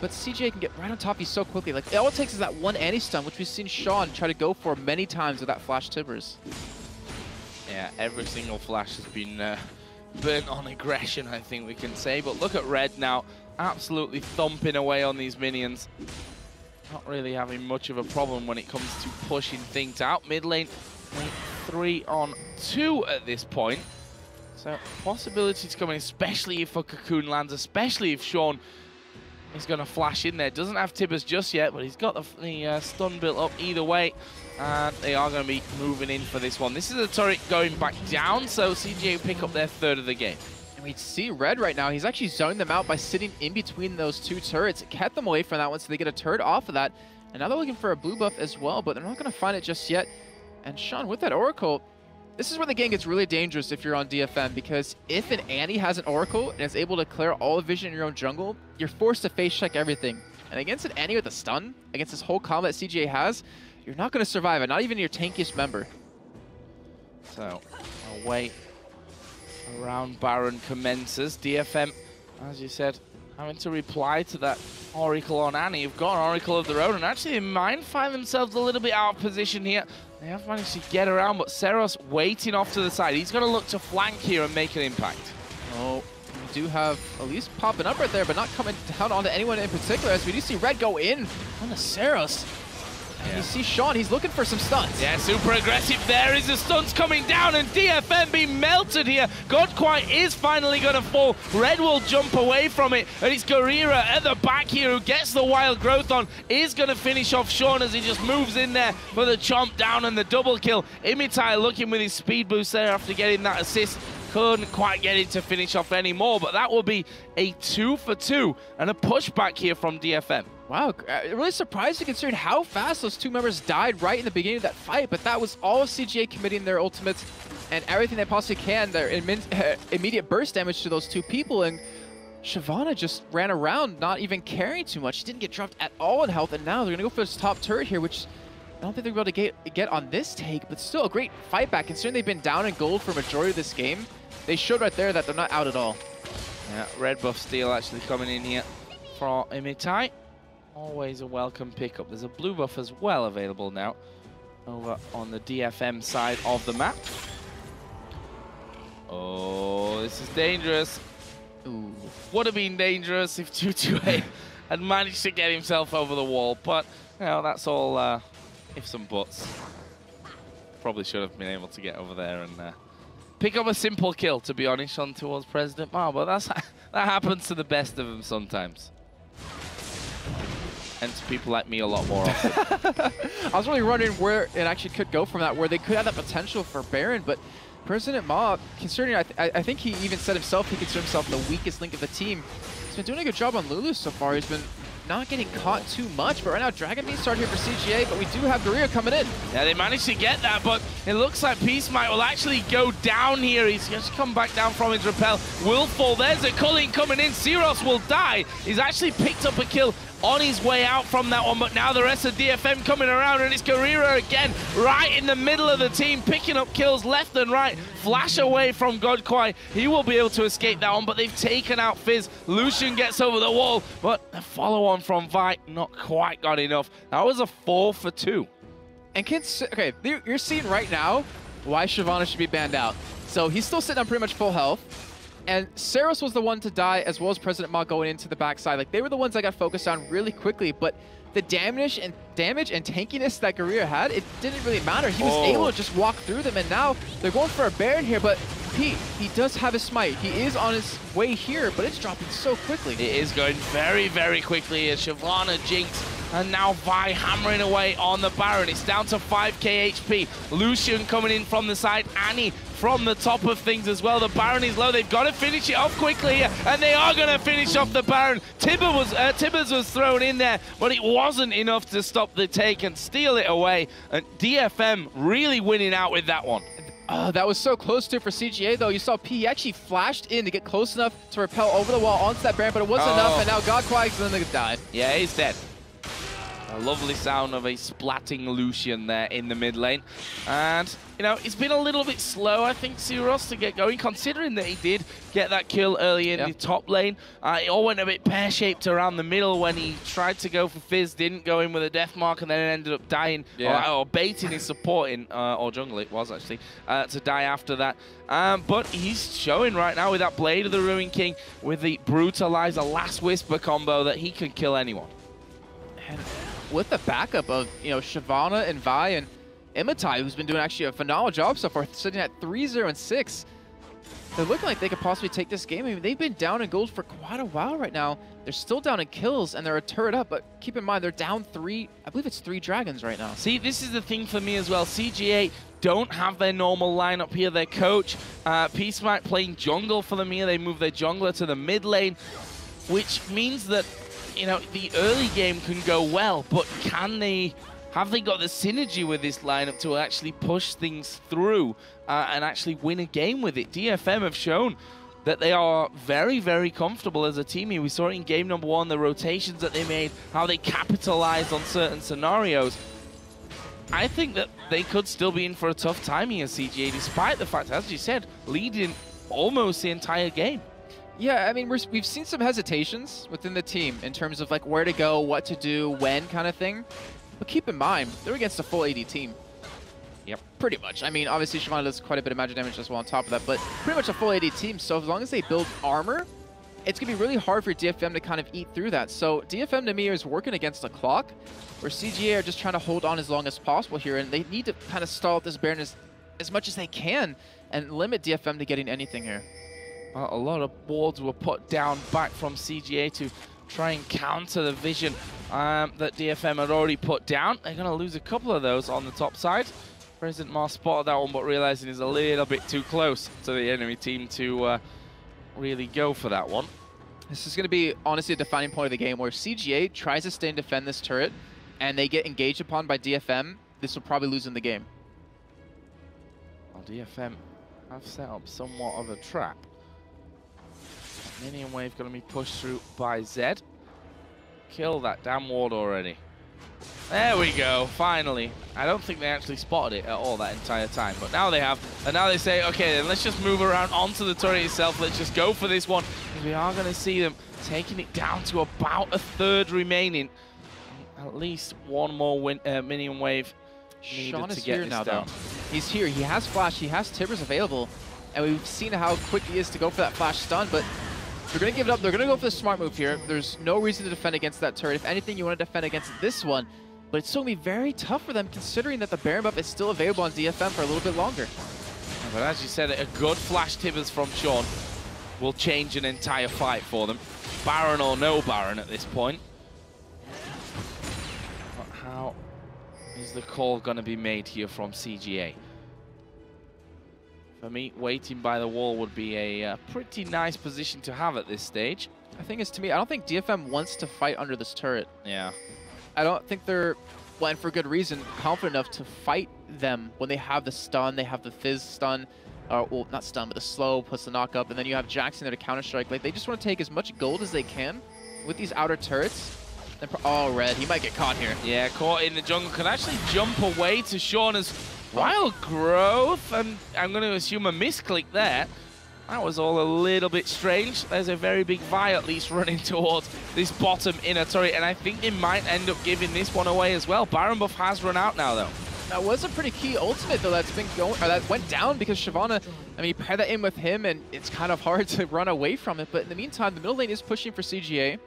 But CJ can get right on top of you so quickly. Like, all it takes is that one anti-stun, which we've seen Sean try to go for many times with that Flash Tibbers. Yeah, every single Flash has been burnt on aggression, I think we can say. But look at Red now, absolutely thumping away on these minions. Not really having much of a problem when it comes to pushing things out. Mid lane, 3-on-2 at this point. So possibilities coming, especially if a Cocoon lands, especially if Sean is going to flash in there. Doesn't have Tibbers just yet, but he's got the stun built up either way. And they are going to be moving in for this one. This is a turret going back down, so CGA pick up their third of the game. And we see Red right now. He's actually zoned them out by sitting in between those two turrets. It kept them away from that one, so they get a turret off of that. And now they're looking for a blue buff as well, but they're not going to find it just yet. And Sean, with that Oracle, this is where the game gets really dangerous if you're on DFM, because if an Annie has an Oracle and is able to clear all the vision in your own jungle, you're forced to face check everything. And against an Annie with a stun, against this whole combo that CGA has, you're not going to survive it, not even your tankiest member. So, away around Baron commences. DFM, as you said, having to reply to that Oracle on Annie. You've got an Oracle of their own, and actually they might find themselves a little bit out of position here. They have managed to get around, but Seros waiting off to the side. He's going to look to flank here and make an impact. Oh, we do have Elise popping up right there, but not coming down onto anyone in particular, as we do see Red go in on the Seros. And you see Sean, he's looking for some stuns. Yeah, super aggressive there. Is the stuns coming down, and DFM being melted here. Godquite is finally going to fall. Red will jump away from it, and it's Guerrera at the back here who gets the wild growth on. Is going to finish off Sean as he just moves in there for the chomp down and the double kill. Imitai looking with his speed boost there after getting that assist. Couldn't quite get it to finish off anymore, but that will be a 2-for-2 and a pushback here from DFM. Wow, really surprising considering how fast those two members died right in the beginning of that fight, but that was all of CGA committing their ultimates and everything they possibly can, their immediate burst damage to those two people, and Shyvana just ran around not even caring too much. She didn't get dropped at all in health, and now they're going to go for this top turret here, which I don't think they're going to be able to get on this take, but still a great fight back considering they've been down in gold for a majority of this game. They showed right there that they're not out at all. Yeah, red buff steal actually coming in here for Imitai. Always a welcome pickup. There's a blue buff as well available now over on the DFM side of the map. Oh, this is dangerous. Ooh, would have been dangerous if 228 had managed to get himself over the wall, but you know, that's all ifs and buts. Probably should have been able to get over there and pick up a simple kill, to be honest, on towards President Ma, but that happens to the best of them sometimes. And to people like me a lot more often. I was really wondering where it actually could go from that, where they could have that potential for Baron, but President Ma, considering I think he even said himself he considered himself the weakest link of the team. He's been doing a good job on Lulu so far. He's been not getting caught too much, but right now Dragon Beast started here for CGA, but we do have Guerrera coming in. Yeah, they managed to get that, but it looks like Peacemite will actually go down here. He's just come back down from his rappel. Will fall. There's a culling coming in. Seros will die. He's actually picked up a kill on his way out from that one, but now the rest of DFM coming around, and it's Guerrero again, right in the middle of the team, picking up kills left and right. Flash away from Godquai. He will be able to escape that one, but they've taken out Fizz. Lucian gets over the wall, but the follow-on from Vi not quite got enough. That was a 4 for 2. And okay, you're seeing right now why Shyvana should be banned out. So he's still sitting on pretty much full health. And Saros was the one to die, as well as President Ma going into the backside. Like, they were the ones that got focused on really quickly, but the damage and tankiness that Guerrero had, it didn't really matter. He was able to just walk through them, and now they're going for a Baron here, but he does have his smite. He is on his way here, but it's dropping so quickly. It is going very, very quickly as Shyvana, Jinx, and now Vi hammering away on the Baron. It's down to 5k HP. Lucian coming in from the side. Annie from the top of things as well. The Baron is low. They've got to finish it off quickly here, and they are going to finish off the Baron. Tibbers was thrown in there, but it wasn't enough to stop the take and steal it away. And DFM really winning out with that one. That was so close to for CGA, though. You saw P, he actually flashed in to get close enough to repel over the wall onto that Baron, but it wasn't enough, and now Godquag's then died. Yeah, he's dead. A lovely sound of a splatting Lucian there in the mid lane. And, you know, it's been a little bit slow, I think, Syros to get going, considering that he did get that kill early in the top lane. It all went a bit pear-shaped around the middle when he tried to go for Fizz, didn't go in with a death mark, and then ended up dying, or baiting his support in, or jungle it was actually, to die after that. But he's showing right now with that Blade of the Ruin King, with the Brutalizer Last Whisper combo, that he can kill anyone. And with the backup of, you know, Shyvana and Vi and Imitai, who's been doing actually a phenomenal job so far, sitting at 3-0 and 6. They're looking like they could possibly take this game. I mean, they've been down in gold for quite a while right now. They're still down in kills, and they're a turret up, but keep in mind, they're down 3, I believe it's 3 dragons right now. See, this is the thing for me as well. CGA don't have their normal lineup here. Their coach, Peacemite, playing jungle for them here. They move their jungler to the mid lane, which means that, you know, the early game can go well, but have they got the synergy with this lineup to actually push things through and actually win a game with it? DFM have shown that they are very, very comfortable as a team here. We saw it in game number 1, the rotations that they made, how they capitalized on certain scenarios. I think that they could still be in for a tough time here, CGA, despite the fact, as you said, leading almost the entire game. Yeah, I mean, we've seen some hesitations within the team in terms of like where to go, what to do, when kind of thing. But keep in mind, they're against a full AD team. Yep. Pretty much. I mean, obviously Shyvana does quite a bit of magic damage as well on top of that, but pretty much a full AD team. So as long as they build armor, it's going to be really hard for DFM to kind of eat through that. So DFM to me is working against the clock, where CGA are just trying to hold on as long as possible here, and they need to kind of stall out this Baron as much as they can and limit DFM to getting anything here. Well, a lot of boards were put down back from CGA to try and counter the vision that DFM had already put down. They're going to lose a couple of those on the top side. President Mars spotted that one, but realizing he's a little bit too close to the enemy team to really go for that one. This is going to be, honestly, a defining point of the game, where CGA tries to stay and defend this turret, and they get engaged upon by DFM. This will probably lose in the game. Well, DFM have set up somewhat of a trap. Minion wave going to be pushed through by Zed. Kill that damn ward already. There we go, finally. I don't think they actually spotted it at all that entire time, but now they have. And now they say, okay, then let's just move around onto the turret itself. Let's just go for this one. We are going to see them taking it down to about a third remaining. At least one more minion wave needed to get this down. He's here, he has flash, he has Tibbers available, and we've seen how quick he is to go for that flash stun, but they're going to give it up. They're going to go for the smart move here. There's no reason to defend against that turret. If anything, you want to defend against this one, but it's still going to be very tough for them, considering that the Baron buff is still available on DFM for a little bit longer. But as you said, a good flash Tibbers from Sean will change an entire fight for them. Baron or no Baron at this point. But how is the call going to be made here from CGA? For me, waiting by the wall would be a pretty nice position to have at this stage. The thing is, to me, I don't think DFM wants to fight under this turret. Yeah. I don't think they're, well, and for good reason, confident enough to fight them when they have the stun, they have the Fizz stun, or, well, not stun, but the slow plus the knock up, and then you have Jackson there to counter strike. Like, they just want to take as much gold as they can with these outer turrets Oh, Red, he might get caught here. Yeah, caught in the jungle. Can actually jump away to Shauna's wild growth, and I'm going to assume a misclick there. That was all a little bit strange. There's a very big Vi at least running towards this bottom inner turret, and I think they might end up giving this one away as well. Baron buff has run out now, though. That was a pretty key ultimate, though, that's been going, or that went down because Shyvana, I mean, you pair that in with him, and it's kind of hard to run away from it. But in the meantime, the middle lane is pushing for CGA,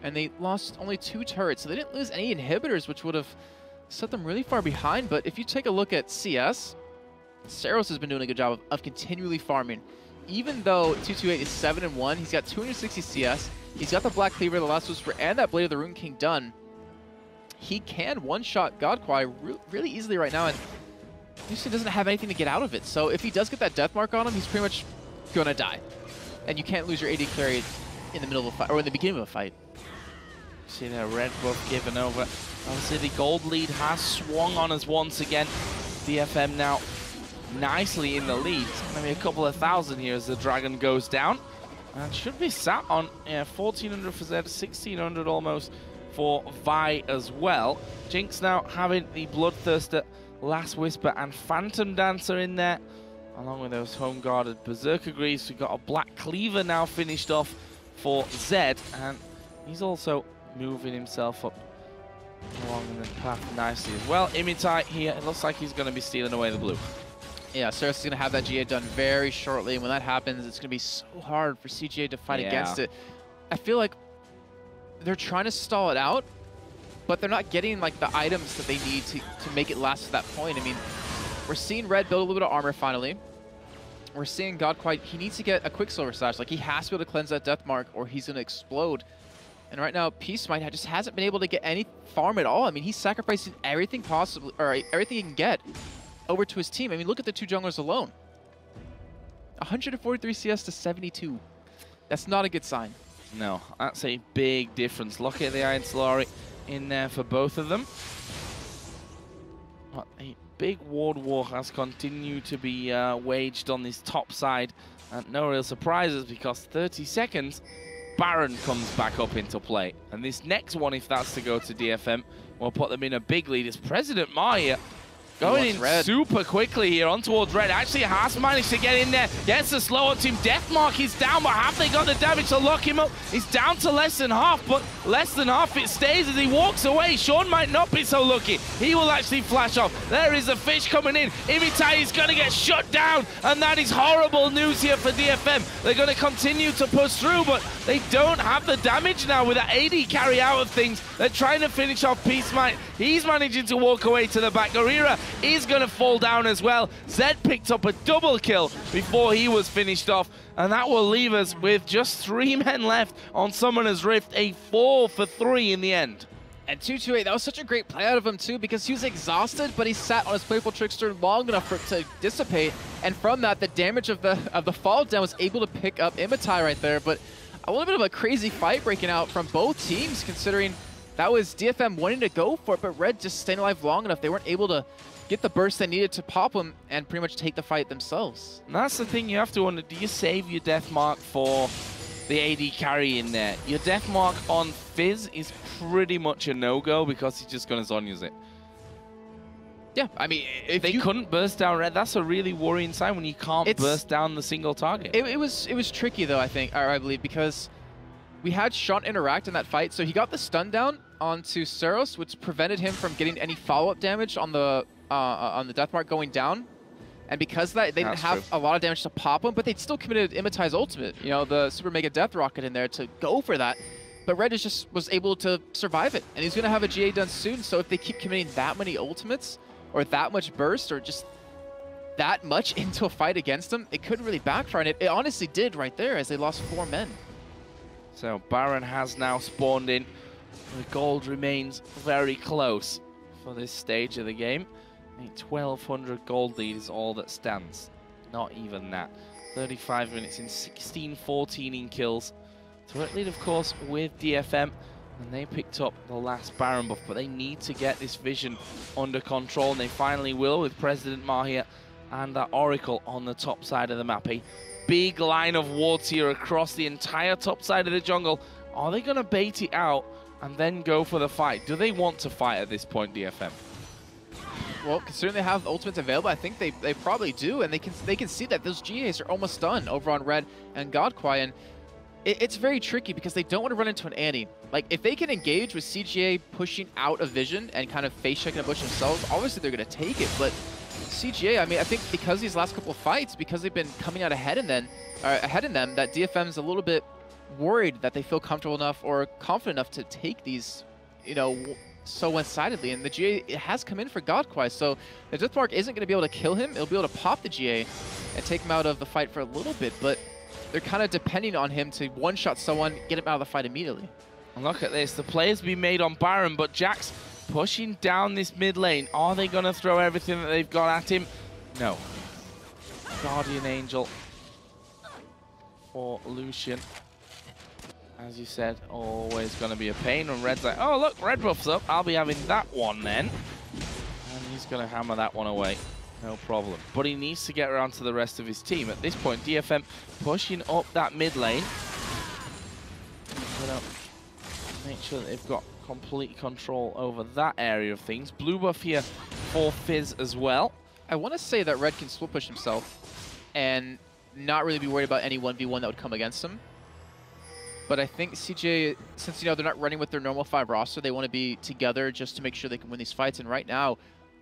and they lost only 2 turrets, so they didn't lose any inhibitors, which would have set them really far behind. But if you take a look at CS, Seros has been doing a good job of continually farming. Even though 228 is 7-1, he's got 260 CS, he's got the Black Cleaver, the Last Whisper, and that Blade of the Rune King done. He can one-shot Godquai really easily right now, and Houston doesn't have anything to get out of it. So if he does get that death mark on him, he's pretty much gonna die. And you can't lose your AD carry in the middle of a fight, or in the beginning of a fight. See that red buff given over. Obviously the gold lead has swung on us once again. DFM now nicely in the lead. It's gonna be a couple of thousand here as the dragon goes down. And should be sat on 1400 for Zed, 1600 almost for Vi as well. Jinx now having the Bloodthirster, Last Whisper, and Phantom Dancer in there, along with those home-guarded Berserker Greaves. We've got a Black Cleaver now finished off for Zed, and he's also moving himself up along the path nicely as well. Imitai here, it looks like he's going to be stealing away the blue. Yeah, Seros is going to have that GA done very shortly, and when that happens, it's going to be so hard for CGA to fight against it. I feel like they're trying to stall it out, but they're not getting like the items that they need to make it last to that point. I mean, we're seeing Red build a little bit of armor finally. We're seeing Godquai, he needs to get a Quicksilver Slash. Like, he has to be able to cleanse that death mark or he's going to explode. And right now, Peacemind just hasn't been able to get any farm at all. I mean, he's sacrificing everything possible, or everything he can get over to his team. I mean, look at the 2 junglers alone. 143 CS to 72. That's not a good sign. No, that's a big difference. Look at the Iron Solari in there for both of them. But a big ward war has continued to be waged on this top side. And no real surprises because 30 seconds, Baron comes back up into play. And this next one, if that's to go to DFM, will put them in a big lead. It's President Ma here going in red super quickly here on towards red. Actually has managed to get in there, gets the slow on team. Deathmark is down, but have they got the damage to lock him up? He's down to less than half, but less than half it stays as he walks away. Sean might not be so lucky. He will actually flash off. There is a fish coming in. Imitai is going to get shut down, and that is horrible news here for DFM. They're going to continue to push through, but they don't have the damage now with that AD carry out of things. They're trying to finish off Peacemind. He's managing to walk away to the back. Guerrera is going to fall down as well. Zed picked up a double kill before he was finished off, and that will leave us with just 3 men left on Summoner's Rift, a 4 for 3 in the end. And 228, that was such a great play out of him too, because he was exhausted, but he sat on his Playful Trickster long enough for it to dissipate, and from that, the damage of the fall down was able to pick up Imitai right there. But a little bit of a crazy fight breaking out from both teams, considering that was DFM wanting to go for it, but Red just staying alive long enough. They weren't able to get the burst they needed to pop him and pretty much take the fight themselves. And that's the thing you have to wonder, do you save your death mark for the AD carry in there? Your death mark on Fizz is pretty much a no-go because he's just going to Zonya's it. Yeah, I mean, if they couldn't burst down red, that's a really worrying sign when you can't burst down the single target. It was tricky though, I believe, because we had Sean interact in that fight, so he got the stun down onto Seros, which prevented him from getting any follow-up damage on the death mark going down. And because of that, they didn't have a lot of damage to pop him, but they still committed Imitai's ultimate, you know, the Super Mega Death Rocket in there to go for that. But Red just was able to survive it, and he's going to have a GA done soon, so if they keep committing that many ultimates, or that much burst, or just that much into a fight against him, it could really backfire, and it honestly did right there as they lost 4 men. So Baron has now spawned in. The gold remains very close for this stage of the game. A 1,200 gold lead is all that stands. Not even that. 35 minutes in, 16-14 in kills. Turret lead, of course, with DFM. And they picked up the last Baron buff, but they need to get this vision under control, and they finally will with President Mahia and that Oracle on the top side of the map. A big line of wards here across the entire top side of the jungle. Are they going to bait it out, and then go for the fight. Do they want to fight at this point, DFM? Well, considering they have ultimates available, I think they probably do, and they can see that those GAs are almost done over on Red and Godquai, and it's very tricky because they don't want to run into an Annie. Like, if they can engage with CGA pushing out of vision and kind of face checking a bush themselves, obviously they're going to take it, but CGA, I mean, I think because these last couple of fights, because they've been coming out ahead in them, that DFM's a little bit worried that they feel comfortable enough or confident enough to take these, you know, so one-sidedly, and the GA it has come in for Godquai, so if Deathmark isn't going to be able to kill him, it'll be able to pop the GA and take him out of the fight for a little bit, but they're kind of depending on him to one-shot someone, get him out of the fight immediately. And look at this, the play's been made on Baron, but Jax pushing down this mid lane. Are they going to throw everything that they've got at him? No. Guardian Angel for Lucian. As you said, always going to be a pain when Red's like, oh, look, Red buff's up. I'll be having that one then. And he's going to hammer that one away. No problem. But he needs to get around to the rest of his team. At this point, DFM pushing up that mid lane. Make sure that they've got complete control over that area of things. Blue buff here for Fizz as well. I want to say that Red can split push himself and not really be worried about any 1v1 that would come against him. But I think CJ, since, you know, they're not running with their normal 5 roster, they want to be together just to make sure they can win these fights. And right now,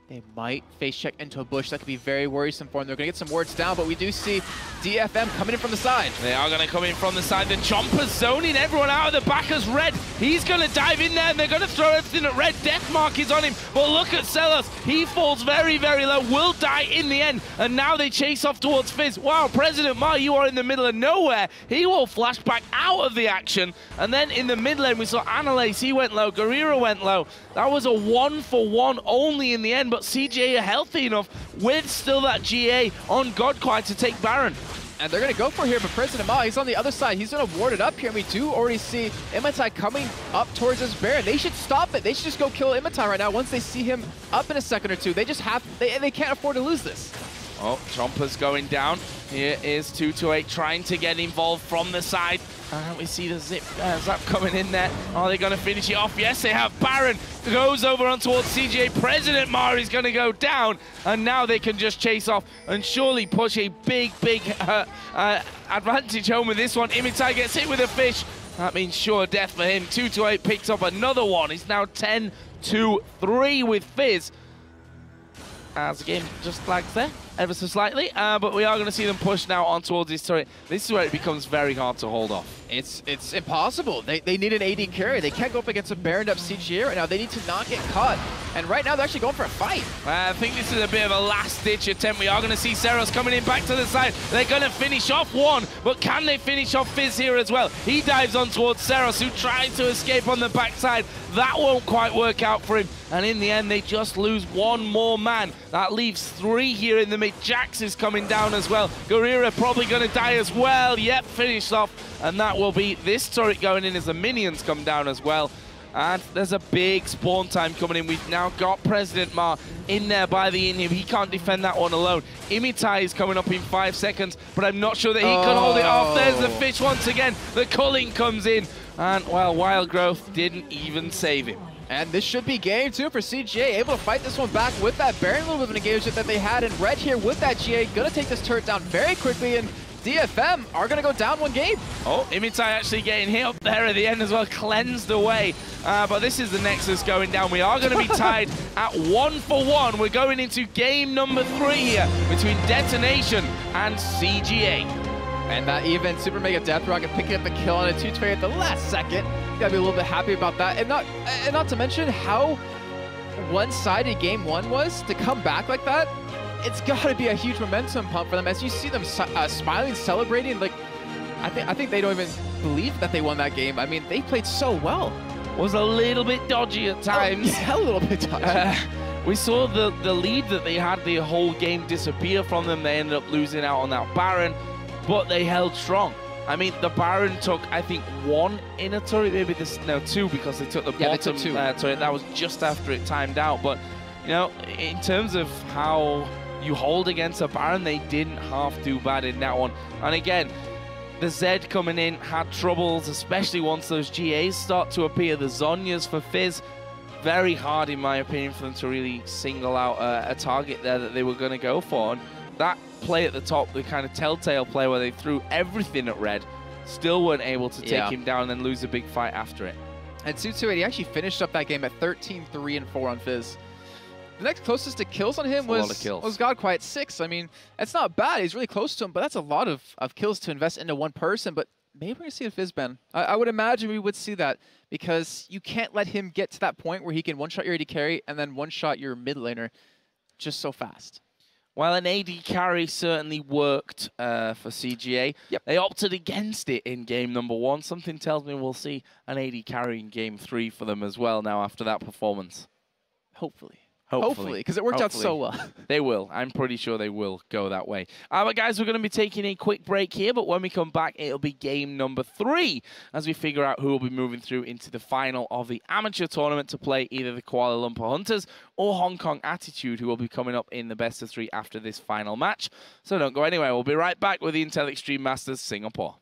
they might face check into a bush. That could be very worrisome for them. They're going to get some wards down, but we do see DFM coming in from the side. They are going to come in from the side. The Chomper's zoning everyone out of the back as Red. He's going to dive in there, and they're going to throw everything at Red. Deathmark is on him, but look at Celos. He falls very, very low, will die in the end, and now they chase off towards Fizz. Wow, President Ma, you are in the middle of nowhere. He will flash back out of the action, and then in the mid lane, we saw Analase. He went low. Guerrero went low. That was a 1-for-1 only in the end, but CJ are healthy enough with still that GA on Godquai to take Baron. And they're going to go for here, but President Ma, he's on the other side. He's going to ward it up here, and we do already see Imitai coming up towards this Baron. They should stop it. They should just go kill Imitai right now once they see him up in a second or two. They just have, they can't afford to lose this. Oh, Chomper's going down. Here is 228 trying to get involved from the side. We see the Zap coming in there. Are they going to finish it off? Yes, they have. Baron goes over on towards CJ. President Mara is going to go down. And now they can just chase off and surely push a big advantage home with this one. Imitai gets hit with a fish. That means sure death for him. 228 picks up another one. He's now 10-3 with Fizz. As the game just flags there, ever so slightly, but we are going to see them push now on towards this turret. This is where it becomes very hard to hold off. It's impossible. They need an AD carry. They can't go up against a Baroned up CGA right now. They need to not get caught. And right now, they're actually going for a fight. I think this is a bit of a last-ditch attempt. We are going to see Seros coming in back to the side. They're going to finish off one, but can they finish off Fizz here as well? He dives on towards Seros, who tries to escape on the backside. That won't quite work out for him. And in the end, they just lose one more man. That leaves 3 here in the mid. Jax is coming down as well. Guerrero probably going to die as well. Yep, finished off. And that will be this turret going in as the minions come down as well. And there's a big spawn time coming in. We've now got President Ma in there by the inhib. He can't defend that one alone. Imitai is coming up in 5 seconds, but I'm not sure that he can hold it off. There's the fish once again. The culling comes in. And, well, Wild Growth didn't even save him. And this should be game 2 for CGA, able to fight this one back with that Baron, a little bit of an engagement that they had in Red here with that GA. Gonna take this turret down very quickly, and DFM are gonna go down 1 game. Oh, Imitai actually getting hit up there at the end as well, cleansed away. But this is the Nexus going down. We are gonna be tied at 1-for-1. We're going into game number 3 here between Detonation and CGA. And that even Super Mega Death Rocket picking up the kill on a 2-2 at the last second. Gotta be a little bit happy about that. And not to mention how one-sided game 1 was. To come back like that, it's gotta be a huge momentum pump for them. As you see them smiling, celebrating, like, I think they don't even believe that they won that game. I mean, they played so well. Was a little bit dodgy at times. Oh, yeah, a little bit dodgy. We saw the lead that they had the whole game disappear from them. They ended up losing out on that Baron, but they held strong. I mean, the Baron took, I think, 1 inner turret, maybe no, 2, because they took the bottom turret. That was just after it timed out. But, you know, in terms of how you hold against a Baron, they didn't half do bad in that one. And again, The Zed coming in had troubles, especially once those GAs start to appear. The Zhonyas for Fizz, very hard in my opinion for them to really single out a target there that they were going to go for. And that play at the top, the kind of telltale play where they threw everything at Red, still weren't able to take him down and then lose a big fight after it. And Su280 actually finished up that game at 13-3-4 on Fizz. The next closest to kills on him was God Quiet 6. I mean, it's not bad. He's really close to him, but that's a lot of kills to invest into one person. But maybe we're going to see a Fizz ban. I would imagine we would see that because you can't let him get to that point where he can one-shot your AD carry and then one-shot your mid laner just so fast. Well, an AD carry certainly worked for CGA. Yep. They opted against it in game number 1. Something tells me we'll see an AD carry in game 3 for them as well now after that performance. Hopefully. Hopefully, because it worked out so well. They will. I'm pretty sure they will go that way. But guys, we're going to be taking a quick break here, but when we come back, it'll be game number 3 as we figure out who will be moving through into the final of the amateur tournament to play either the Kuala Lumpur Hunters or Hong Kong Attitude, who will be coming up in the best of 3 after this final match. So don't go anywhere. We'll be right back with the Intel Extreme Masters Singapore.